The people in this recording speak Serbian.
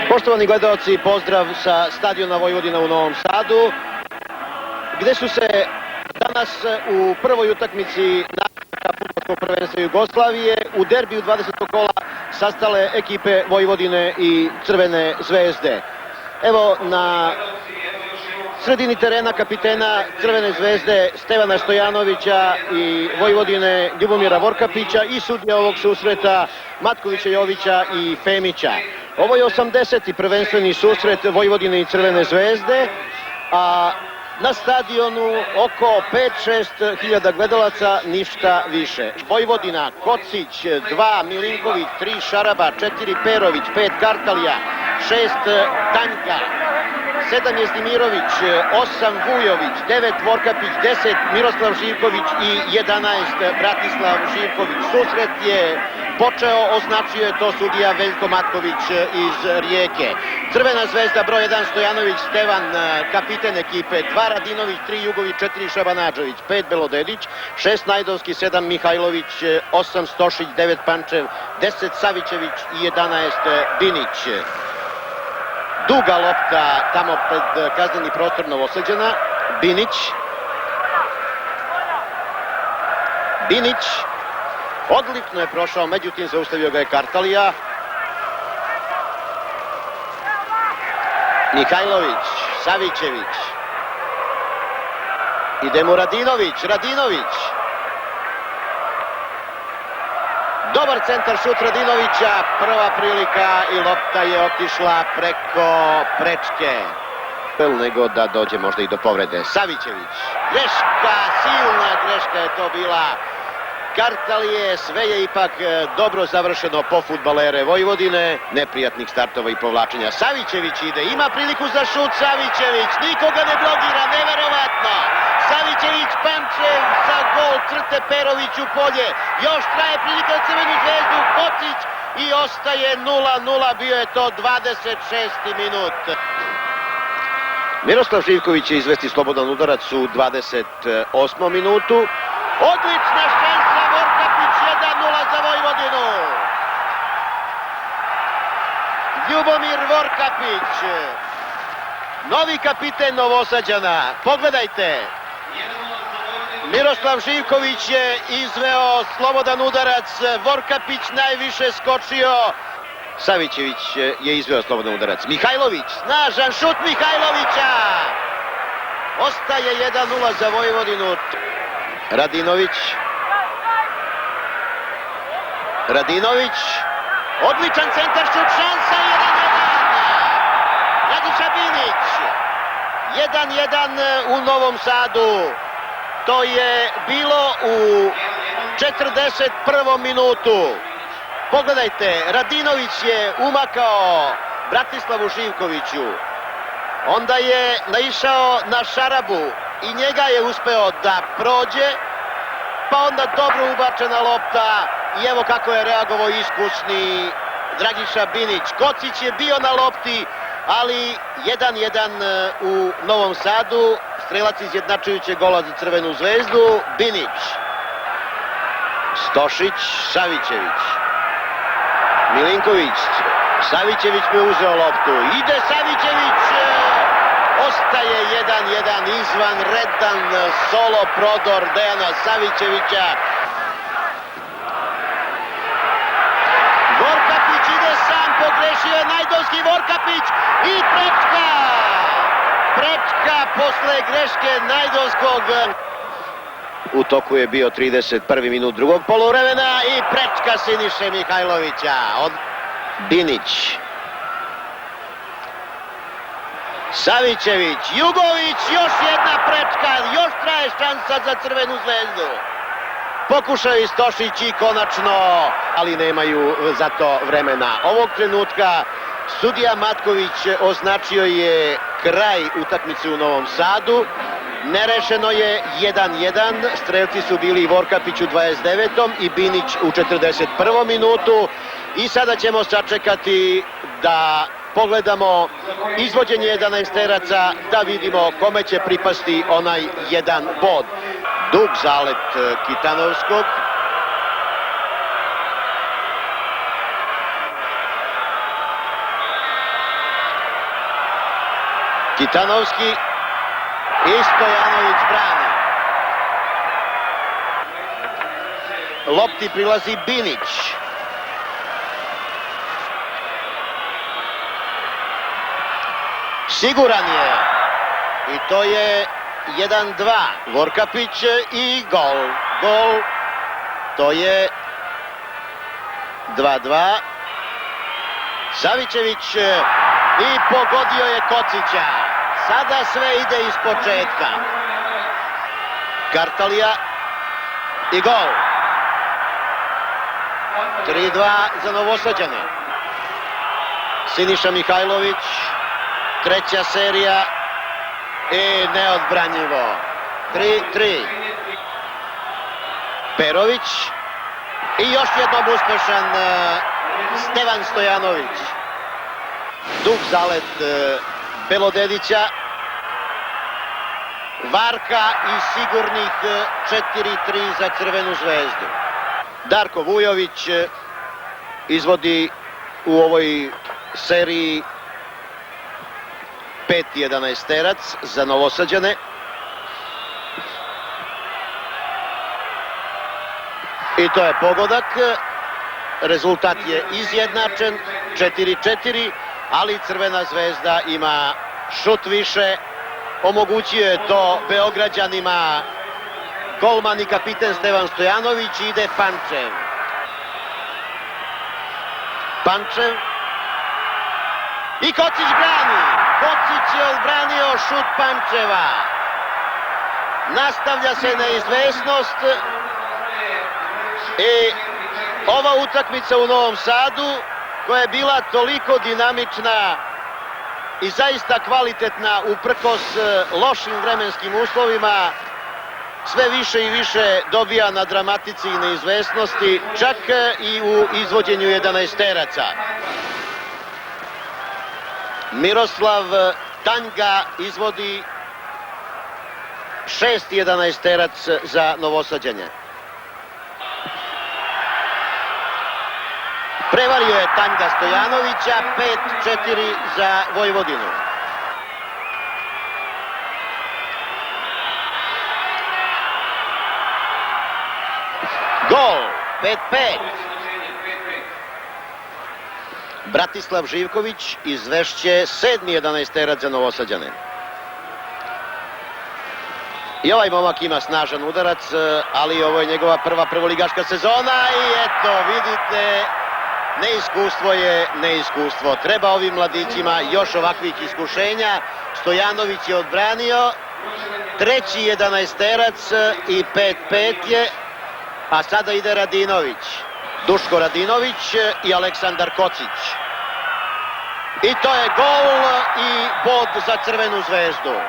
Poštovani gledalci, pozdrav sa stadiona Vojvodina u Novom Sadu, gde su se danas u prvoj utakmici fudbalskog prvenstva Jugoslavije u derbiju 20. kola sastale ekipe Vojvodine i Crvene zvezde. Evo na sredini terena kapitena Crvene zvezde Stevana Stojanovića i Vojvodine Ljubomira Vorkapića i sudija ovog susreta Matkovića Jovića i Femića. Ovo je 80. prvenstveni susret Vojvodine i Crvene zvezde, a na stadionu oko 5-6 hiljada gledalaca, ništa više. Vojvodina, Kocić, 2 Milinković, 3 Šaraba, 4 Perović, 5 Kartalija, 6 Tanjka, 7 Jezdimirović, 8 Vujović, 9 Vorkapić, 10 Miroslav Živković i 11 Bratislav Živković. Susret je počeo, označio je to sudija Veljko Matković iz Rijeke. Crvena zvezda broj 1 Stojanović Stevan, kapiten ekipe, 2 Radinović, 3 Jugović, 4 Šabanađović, 5 Belodedić, 6 Najdovski, 7 Mihajlović, 8 Stošić, 9 Pančev, 10 Savićević i 11 Binić. Duga lopta tamo pred kazneni prostor Novosađana. Binić odlično je prošao, međutim zaustavio ga je Kartalija. Mihajlović, Savićević. Ide mu Radinović. Dobar centar šut Radinovića, prva prilika i lopta je otišla preko prečke. Nego da dođe možda i do povrede. Savićević, greška, silna greška je to bila Kartalije, sve je ipak dobro završeno po fudbalere Vojvodine, neprijatnih startova i povlačenja. Savićević ide, ima priliku za šut, Savićević, nikoga ne blogira, neverovatno. Savićević, Pančev za gol, crte Perović u polje, još traje prilika za Crvenu zvezdu, Kocić i ostaje 0-0, bio je to 26. minut. Miroslav Živković će izvesti slobodan udarac u 28. minutu. Odlična šansa, Vorkapić, 1-0 za Vojvodinu. Ljubomir Vorkapić, novi kapiten Novosađana. Pogledajte, Miroslav Živković je izveo slobodan udarac, Vorkapić najviše skočio. Savićević je izveo slobodan udarac. Mihajlović, snažan šut Mihajlovića. Ostaje 1-0 za Vojvodinu. Radinović, odličan centar šut, šansa, 1-1. Radiša Binić, 1-1 u Novom Sadu. To je bilo u 41. minutu. Pogledajte, Radinović je umakao Bratislavu Živkoviću. Onda je naišao na Šarabu i njega je uspeo da prođe. Pa onda dobro ubačena lopta i evo kako je reagovao iskusni Dragiša Binić. Kocić je bio na lopti, ali 1-1 u Novom Sadu. Strelac izjednačujućeg gola za Crvenu zvezdu, Binić. Stošić, Savićević. Milinković, Savićević bi uzeo loptu. Ide Savićević, ostaje 1-1, izvanredan solo prodor Dejana Savićevića. Vorkapić ide sam, pogrešio je Najdovski, Vorkapić i prečka! Prečka posle greške Najdovskog. U toku je bio 31. minut drugog poluvremena i prečka Siniše Mihajlovića. Binić. Savićević, Jugović, još jedna prečka, još traje šansa za Crvenu zvezdu. Pokušaju Stošić i konačno, ali nemaju za to vremena. Ovog trenutka sudija Matković označio je kraj utakmice u Novom Sadu. Nerešeno je 1-1, strelci su bili Vorkapić u 29. i Binić u 41. minutu. I sada ćemo sačekati da pogledamo izvođenje 11-teraca, da vidimo kome će pripasti onaj jedan bod. Dug zalet Kitanovskog. Kitanovski i Stojanović brani. Lopti prilazi Binić. Siguran je. I to je 1-2. Vorkapić i gol. Gol. To je 2-2. Savićević i pogodio je Kocića. Sada sve ide iz početka. Kartalija i gol. 3-2 za Novosađane. Siniša Mihajlović. Treća serija i neodbranjivo. 3-3. Perović i još jednom uspešan Stevan Stojanović. Dug zalet Belodedića. Varka i sigurnih 4-3 za Crvenu zvezdu. Darko Vujović izvodi u ovoj seriji 5-11 za Novosađane. I to je pogodak. Rezultat je izjednačen 4-4, ali Crvena zvezda ima šut više. Omogućio je to Beograđanima golman i kapiten Stevan Stojanović. Ide Pančev. Pančev. I Kocić brani. Kocić je odbranio šut Pančeva. Nastavlja se neizvesnost. I ova utakmica u Novom Sadu, koja je bila toliko dinamična i zaista kvalitetna uprkos lošim vremenskim uslovima, sve više i više dobija na dramatici i neizvesnosti, čak i u izvođenju 11-teraca. Miroslav Tanjga izvodi 6 11-terac za Novosađane. Prevario je Tanjga Stojanovića, 5-4 za Vojvodinu. Gol, 5-5. Bratislav Živković izvešće 7 11-terac za Novosađane. I ovaj momak ima snažan udarac, ali ovo je njegova prva prvoligaška sezona i eto, vidite, neiskustvo je neiskustvo. Treba ovim mladićima još ovakvih iskušenja. Stojanović je odbranio, treći 11-terac i 5-5 je, a sada ide Radinović. Duško Radinović i Aleksandar Kocić. I to je gol i bod za Crvenu zvezdu.